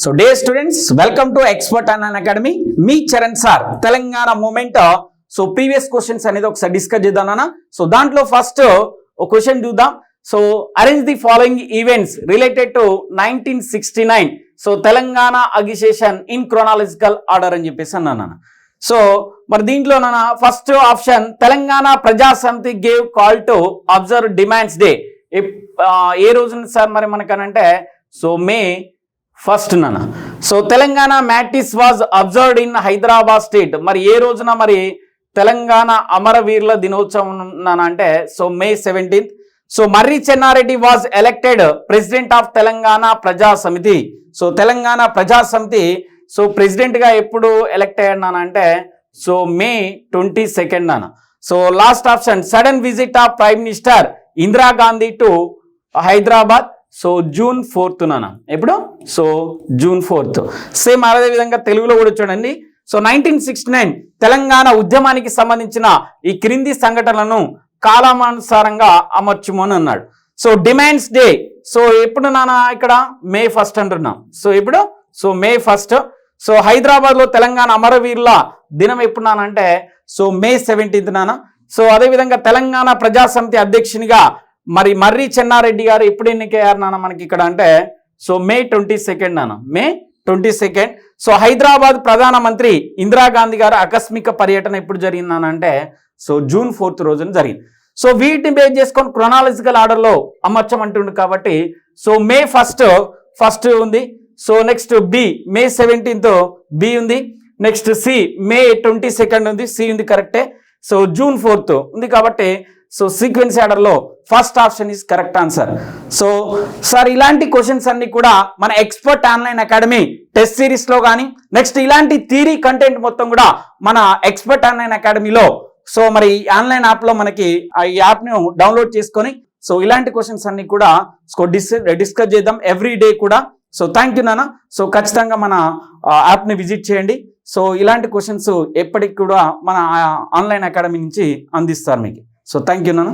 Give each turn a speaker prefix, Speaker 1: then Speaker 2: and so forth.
Speaker 1: So dear students welcome to Expert Online Academy. మీ Charan sir. Telangana movement so previous questions అనేది ఒకసారి discuss చేద్దాం. So దాంట్లో ఫస్ట్ ఒక క్వశ్చన్ చూద్దాం. So arrange the following events related to 1969 so Telangana agitation in chronological order అని చెప్పేసి అన్నాను. సో మరి దీంట్లో first option Telangana Praja Samithi gave call to observe demands day. ఏ రోజున సార్ మరి మనకనంటే so May 1st so Telangana martyrs was observed in Hyderabad state. మరి ఏ రోజున మరి తెలంగాణ అమరవీరుల దినోత్సవం అంటే so May 17th. So Marri Chennareddy was elected president of Telangana Praja Samithi. So Telangana Praja Samithi so president గా ఎప్పుడు ఎలక్ట్ అయ్యానంటే so May 22nd. So last option sudden visit of prime minister Indira Gandhi to Hyderabad. So June 4th ఎప్పుడు సో జూన్ 4th. సేమ్ అదే విధంగా తెలుగులో కూడా చూడండి. So 1969 Telangana ఉద్యమానికి సంబంధించిన ఈ క్రింది సంఘటనలను కాలానుసారంగా అమర్చుము అని అన్నాడు. సో డిమాండ్స్ డే సో ఎప్పుడు ఇక్కడ మే 1st అంటున్నాం. సో ఇప్పుడు so May 1st. So Hyderabad లో తెలంగాణ అమరవీరుల దినం ఎప్పుడు అంటే సో మే 17th. సో అదేవిధంగా తెలంగాణ ప్రజా సమితి అధ్యక్షునిగా మరి మర్రి చెన్నారెడ్డి గారు ఎప్పుడు ఎన్నికయ్యారు మనకి ఇక్కడ అంటే సో మే 22nd మే 22nd. సో హైదరాబాద్ ప్రధానమంత్రి ఇందిరాగాంధీ గారు ఆకస్మిక పర్యటన ఎప్పుడు జరిగిందనంటే సో జూన్ 4th రోజున జరిగింది. సో వీటిని బేస్ చేసుకొని క్రొనాలజికల్ ఆర్డర్లో అమర్చమంటుండు కాబట్టి సో మే 1st ఉంది. సో నెక్స్ట్ బి మే 17th బి ఉంది. నెక్స్ట్ సి మే 22nd ఉంది, సి ఉంది కరెక్టే. సో జూన్ 4th ఉంది కాబట్టి సో సీక్వెన్స్ ఆర్డర్లో first option is correct answer. So sir ఇలాంటి క్వశ్చన్స్ అన్ని కూడా మన ఎక్స్పర్ట్ ఆన్లైన్ అకాడమీ టెస్ట్ సిరీస్లో కానీ నెక్స్ట్ ఇలాంటి థియరీ కంటెంట్ మొత్తం కూడా మన ఎక్స్పర్ట్ ఆన్లైన్ అకాడమీలో సో మరి ఆన్లైన్ యాప్లో మనకి ఈ యాప్ను డౌన్లోడ్ చేసుకొని సో ఇలాంటి క్వశ్చన్స్ అన్ని కూడా డిస్కస్ చేద్దాం ఎవ్రీ డే కూడా. సో థ్యాంక్ యూ నాన్న. సో ఖచ్చితంగా మన యాప్ని విజిట్ చేయండి. సో ఇలాంటి క్వశ్చన్స్ ఎప్పటికి కూడా మన ఆన్లైన్ అకాడమీ నుంచి అందిస్తారు మీకు. సో థ్యాంక్ యూ నాన్న.